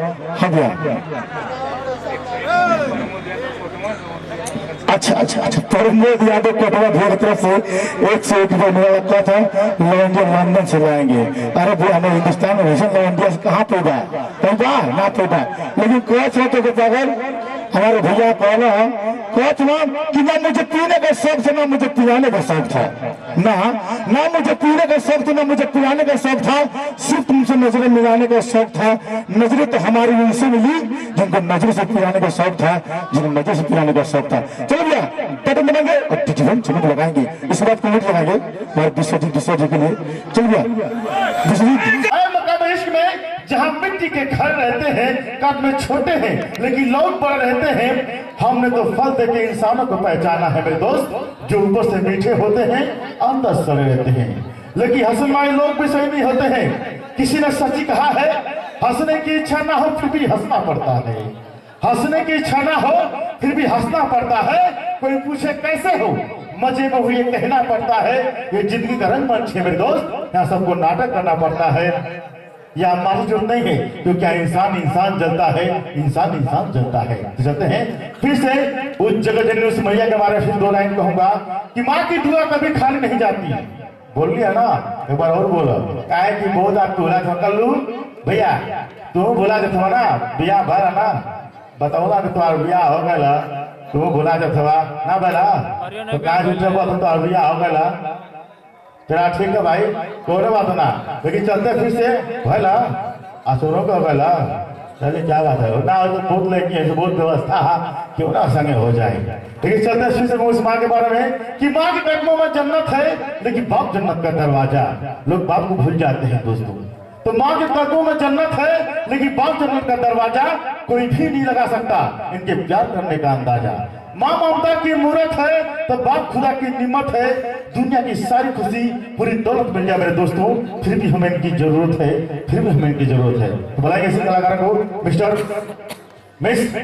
हाँ भैया। अच्छा अच्छा अच्छा, प्रमोद यादव कोटवा भैया की तरफ से 101 बनने वाला कहा था लौंडिया लंदन से लाएंगे। अरे भैया हमें हिंदुस्तान में भीषण लौंडिया से कहाँ पैदा ना पैदा, लेकिन कोच है तो पागल हमारे भैया कहना कोच ना कि ना मुझे पीने का शौक था ना मुझे पिलाने का शौक था, ना मुझे पीने का शौक था ना मुझे पिलाने का शौक था, सिर्फ तुमसे नजरें मिलाने का शौक था। नजरें तो हमारी उनसे मिली जिनको नजर से पिलाने का शौक था, जिनको नजर से पिलाने का शौक था। चलो भैया पैटर्न बनाएंगे और टिफिन चमक लगाएंगे, इसके बाद कमेंट लगाएंगे हमारे विश्वजीत के लिए। चल भैया में जहाँ मिट्टी के घर रहते हैं, कद में छोटे हैं लेकिन लोग बड़े रहते हैं, हमने तो फल देके इंसानों को पहचाना है मेरे दोस्त, जो ऊपर से मीठे होते हैं अंदर सड़े रहते हैं। लेकिन हंसने वाले लोग भी सही नहीं होते हैं। किसी ने सच ही कहा है, हंसने की इच्छा ना हो फिर भी हंसना पड़ता है, हंसने की इच्छा ना हो फिर भी हंसना पड़ता है। कोई पूछे कैसे हो, मजे में हुए कहना पड़ता है। ये जिंदगी का रंगमंच है मेरे दोस्त, यहाँ सबको नाटक करना पड़ता है। या हमारी जरूरत नहीं है तो क्या इंसान जलता है, इंसान जलता है। तो चलते हैं फिर से उस जगह जननी उस मैया के बारे में फिर 2 लाइन कहूंगा कि माँ की दुआ कभी खाली नहीं जाती। बोल लिया ना, एक बार और बोलो। क्या कि बहुत आप बोला था कल्लू भैया, तू बोला था ना बिया भरा ना, बताओ ना कि तुम्हारा बिया हो गया, तू बोला जब था ना बोला तो क्या झूठे बोल तुम्हारा बिया हो गया। तेरा ठीक है भाई, कोई बात ना, लेकिन चलते फिर से भला असुरों का भला चलिए क्या बात है ना, तो बहुत लेके है बहुत व्यवस्था क्यों ना संगे हो जाए। लेकिन चलते फिर से उस माँ के बारे में कि माँ के कदमों में जन्नत है लेकिन बाप जन्नत का दरवाजा। लोग बाप को भूल जाते हैं दोस्तों, तो माँ के कदमों में जन्नत है लेकिन बाप जन्नत का दरवाजा कोई भी नहीं लगा सकता इनके प्यार करने का अंदाजा। माँ ममता की मूर्त है तो बाप खुदा की निमत है। दुनिया की सारी खुशी पूरी दौलत मिल जाए मेरे दोस्तों, फिर भी हमें इनकी जरूरत है, फिर भी हमें इनकी जरूरत है। तो बुलाएंगे इसी कलाकार को मिस्टर मिस